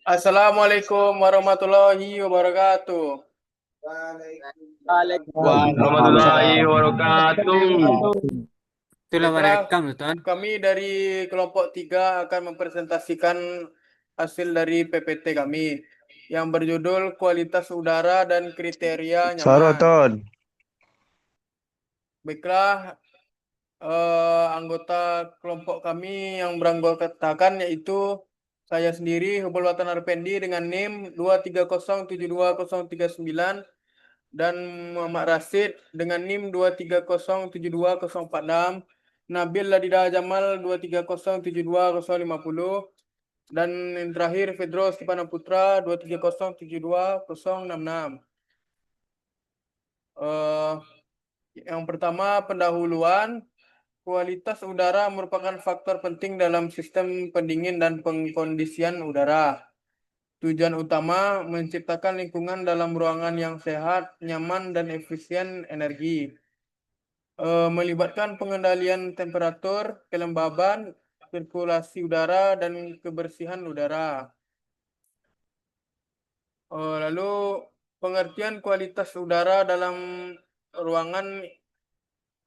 Assalamualaikum warahmatullahi wabarakatuh. Warahmatullahi Waalaikumsalam. wabarakatuh. Itulah Baiklah, merekam, Tuan. kami dari kelompok 3 akan mempresentasikan hasil dari PPT kami yang berjudul Kualitas Udara dan Kriteria Nyaman. Soroton. Baiklah, anggota kelompok kami yang beranggotakan yaitu saya sendiri, Hubul Watan Arpendi dengan NIM 230720039 dan Muhammad Rasid dengan NIM 230720046, Nabil Ladida Jamal 230720050, dan yang terakhir Fedro Stepana Putra 230720066. Eh, yang pertama, pendahuluan. Kualitas udara merupakan faktor penting dalam sistem pendingin dan pengkondisian udara. Tujuan utama menciptakan lingkungan dalam ruangan yang sehat, nyaman, dan efisien energi. Melibatkan pengendalian temperatur, kelembaban, sirkulasi udara, dan kebersihan udara. Lalu pengertian kualitas udara dalam ruangan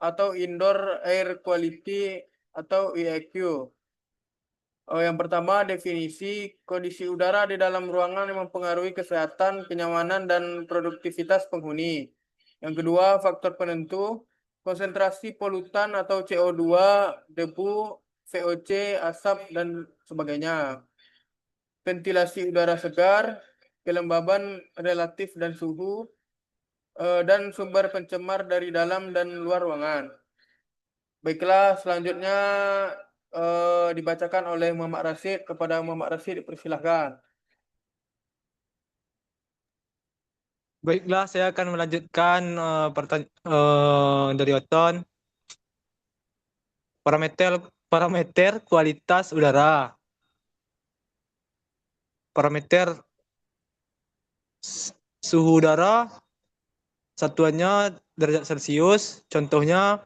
atau indoor air quality atau IAQ. Yang pertama, definisi kondisi udara di dalam ruangan yang mempengaruhi kesehatan, kenyamanan, dan produktivitas penghuni. Yang kedua, faktor penentu, konsentrasi polutan atau CO2, debu, VOC, asap, dan sebagainya. Ventilasi udara segar, kelembaban relatif dan suhu, dan sumber pencemar dari dalam dan luar ruangan. Baiklah, selanjutnya dibacakan oleh Muhammad Rasid. Kepada Muhammad Rasid, dipersilahkan. Baiklah, saya akan melanjutkan dari Oton. Parameter parameter kualitas udara. Parameter suhu udara satuannya derajat Celcius. Contohnya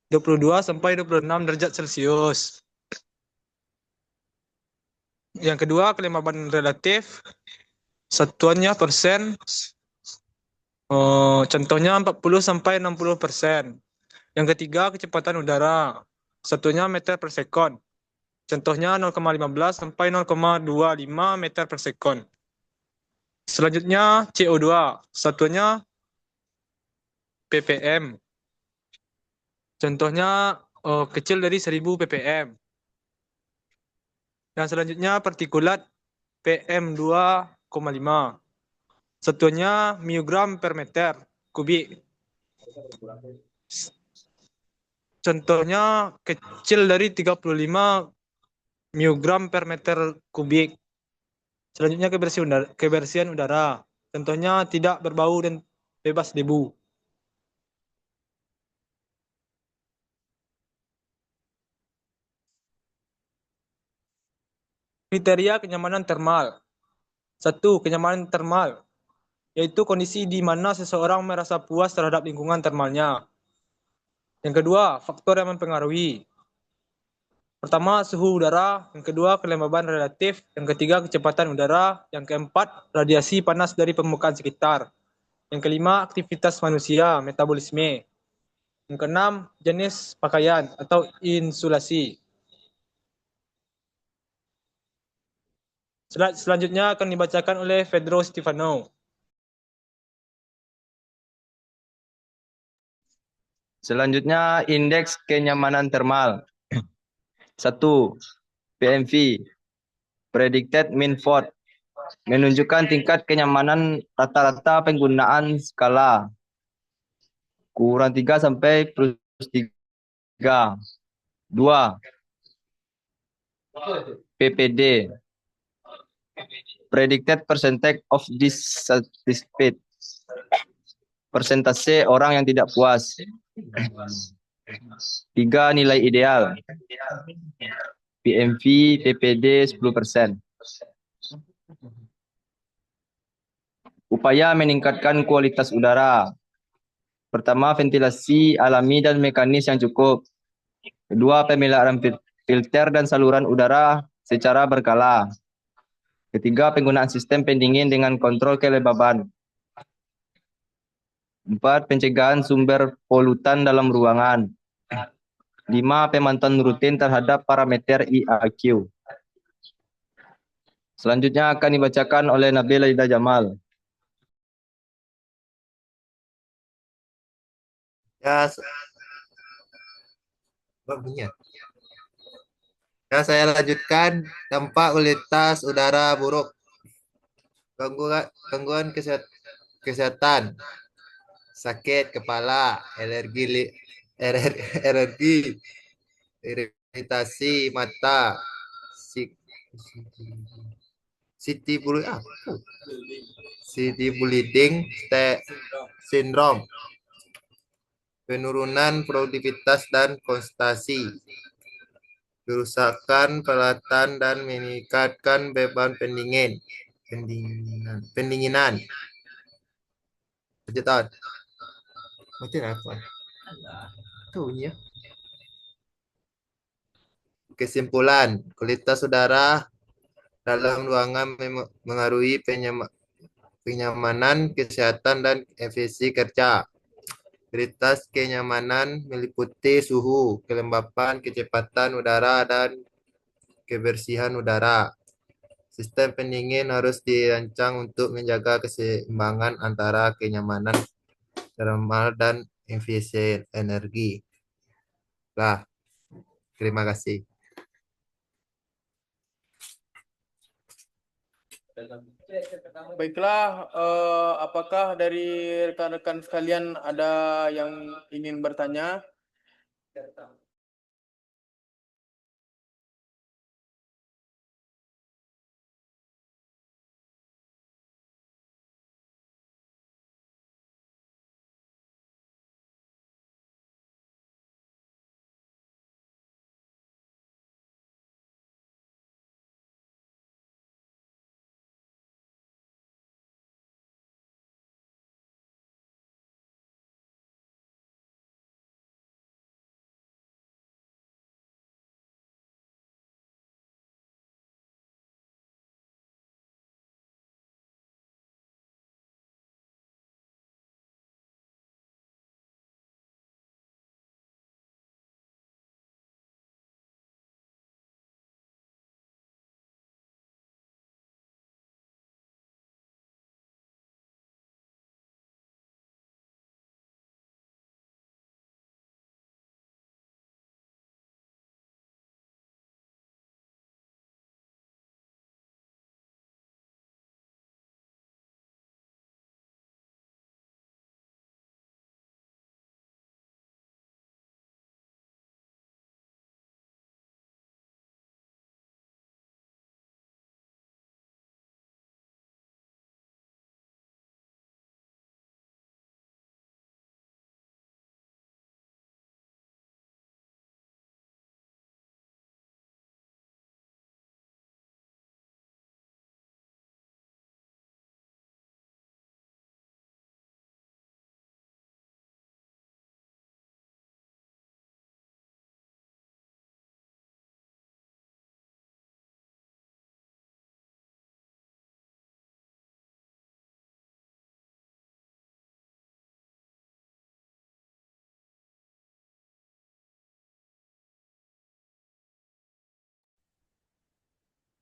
22 sampai 26 derajat Celcius. Yang kedua, kelembaban relatif. Satuannya persen. Contohnya 40 sampai 60%. Yang ketiga, kecepatan udara. Satunya meter per sekon. Contohnya 0,15 sampai 0,25 meter per sekon. Selanjutnya CO2. Satunya ppm. Contohnya kecil dari 1000 ppm. Yang selanjutnya partikulat PM2,5. Satuannya miogram per meter kubik. Contohnya kecil dari 35 miogram per meter kubik. Selanjutnya kebersihan udara. Contohnya tidak berbau dan bebas debu. Kriteria kenyamanan termal. Satu, kenyamanan termal, yaitu kondisi di mana seseorang merasa puas terhadap lingkungan termalnya. Yang kedua, faktor yang mempengaruhi. Pertama, suhu udara. Yang kedua, kelembaban relatif. Yang ketiga, kecepatan udara. Yang keempat, radiasi panas dari permukaan sekitar. Yang kelima, aktivitas manusia, metabolisme. Yang keenam, jenis pakaian atau insulasi. Selanjutnya akan dibacakan oleh Pedro Stefano. Selanjutnya indeks kenyamanan termal. 1. PMV. Predicted Mean Fault. Menunjukkan tingkat kenyamanan rata-rata penggunaan skala kurang 3 sampai plus 3. 2. PPD. Predicted percentage of dissatisfied. Persentase orang yang tidak puas. 3. Nilai ideal. PMV, PPD 10%. Upaya meningkatkan kualitas udara. Pertama, ventilasi alami dan mekanis yang cukup. Kedua, pemeliharaan filter dan saluran udara secara berkala. Ketiga, penggunaan sistem pendingin dengan kontrol kelembaban. 4, pencegahan sumber polutan dalam ruangan. 5, pemantauan rutin terhadap parameter IAQ. Selanjutnya akan dibacakan oleh Nabila Ida Jamal. Ya, babunya. Ya, saya lanjutkan. Dampak kualitas udara buruk. Gangguan kesehatan, sakit kepala, alergi, iritasi mata, si- city bleeding syndrome, penurunan produktivitas dan konsentrasi, kerusakan peralatan dan meningkatkan beban pendinginan. Lanjutan. Macam apa? Tuh ya. Kesimpulan, kualitas udara dalam ruangan mengaruhi kenyamanan, kesehatan, dan efisiensi kerja. Kualitas kenyamanan meliputi suhu, kelembapan, kecepatan udara, dan kebersihan udara. Sistem pendingin harus dirancang untuk menjaga keseimbangan antara kenyamanan thermal dan efisien energi. Lah, terima kasih. Baiklah, apakah dari rekan-rekan sekalian ada yang ingin bertanya?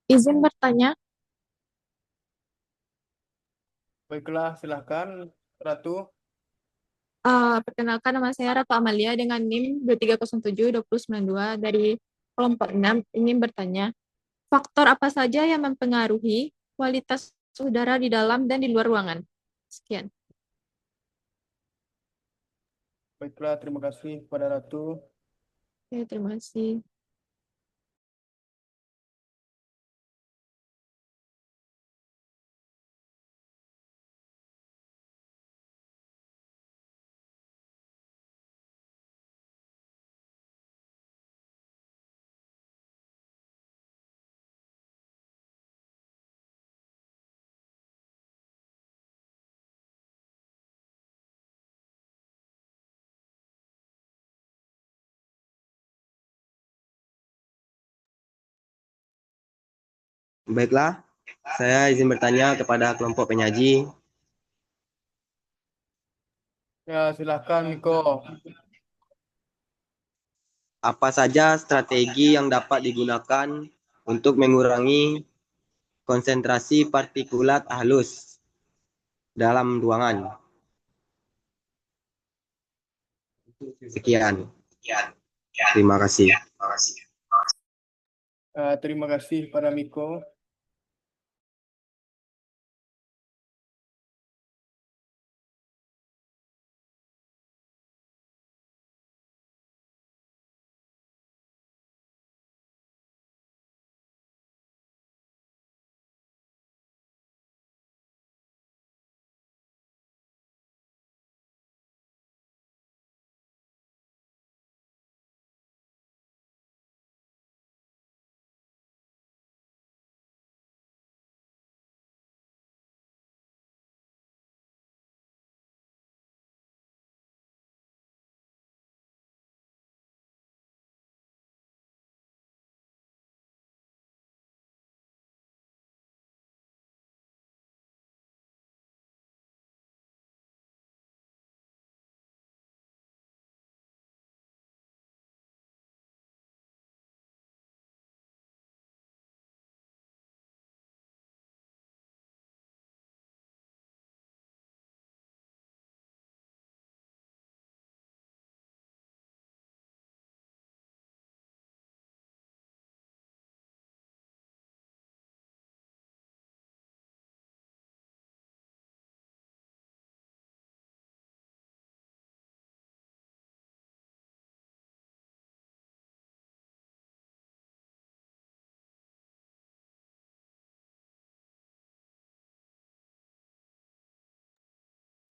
Izin bertanya, Baiklah, silahkan Ratu. perkenalkan nama saya Ratu Amalia dengan NIM 2307-2092 dari kelompok 6 ingin bertanya, faktor apa saja yang mempengaruhi kualitas udara di dalam dan di luar ruangan? Sekian. Baiklah, terima kasih kepada Ratu. Oke, terima kasih. Baiklah, saya izin bertanya kepada kelompok penyaji. Ya, silakan Miko. Apa saja strategi yang dapat digunakan untuk mengurangi konsentrasi partikulat halus dalam ruangan? Sekian. Terima kasih. Terima kasih pada Miko.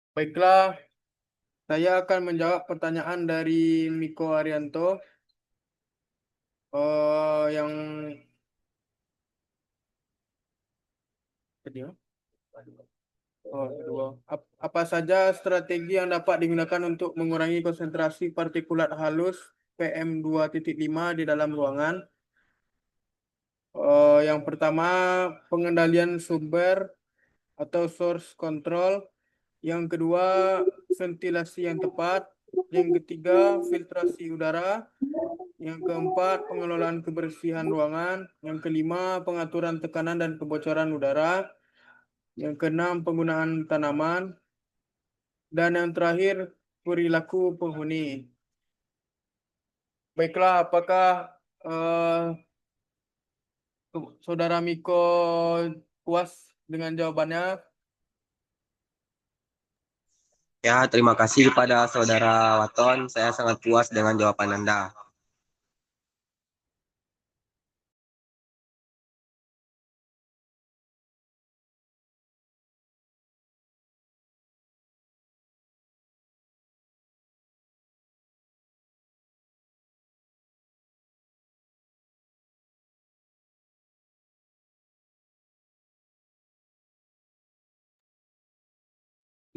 Baiklah, saya akan menjawab pertanyaan dari Miko Arianto yang kedua. Kedua. Apa saja strategi yang dapat digunakan untuk mengurangi konsentrasi partikulat halus PM2.5 di dalam ruangan? Yang pertama, pengendalian sumber atau source control. Yang kedua, ventilasi yang tepat. Yang ketiga, filtrasi udara. Yang keempat, pengelolaan kebersihan ruangan. Yang kelima, pengaturan tekanan dan kebocoran udara. Yang keenam, penggunaan tanaman. Dan yang terakhir, perilaku penghuni. Baiklah, apakah Saudara Miko puas dengan jawabannya? Ya, terima kasih kepada Saudara Waton. Saya sangat puas dengan jawaban Anda.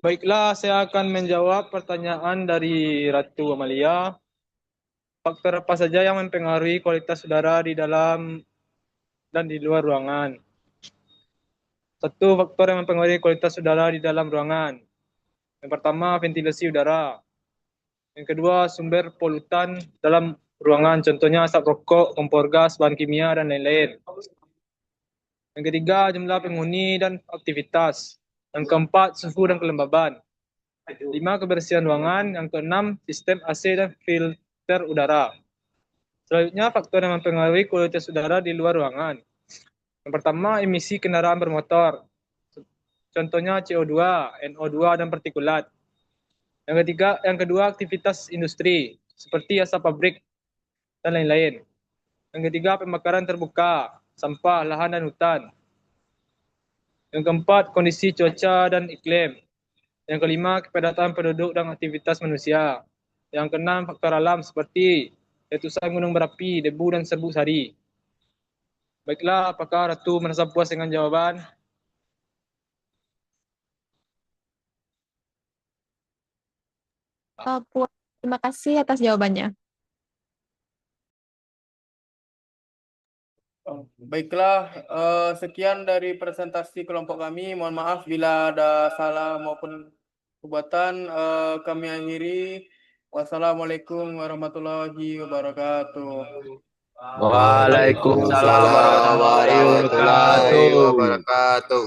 Baiklah, saya akan menjawab pertanyaan dari Ratu Amalia. Faktor apa saja yang mempengaruhi kualitas udara di dalam dan di luar ruangan? Satu faktor yang mempengaruhi kualitas udara di dalam ruangan. Yang pertama, ventilasi udara. Yang kedua, sumber polutan dalam ruangan, contohnya asap rokok, kompor gas, bahan kimia, dan lain-lain. Yang ketiga, jumlah penghuni dan aktivitas. Yang keempat, suhu dan kelembaban. 5, kebersihan ruangan. Yang keenam, sistem AC dan filter udara. Selanjutnya, faktor yang mempengaruhi kualitas udara di luar ruangan. Yang pertama, emisi kendaraan bermotor. Contohnya CO2, NO2, dan partikulat. Yang kedua, aktivitas industri seperti asap pabrik dan lain-lain. Yang ketiga, pembakaran terbuka, sampah, lahan, dan hutan. Yang keempat, kondisi cuaca dan iklim. Yang kelima, kepadatan penduduk dan aktivitas manusia. Yang keenam, faktor alam seperti letusan gunung berapi, debu, dan serbuk sari. Baiklah, apakah Ratu merasa puas dengan jawaban? Puas. Terima kasih atas jawabannya. Baiklah, sekian dari presentasi kelompok kami. Mohon maaf bila ada salah maupun perbuatan. Kami akhiri. Wassalamualaikum warahmatullahi wabarakatuh. Waalaikumsalam warahmatullahi wabarakatuh. wabarakatuh.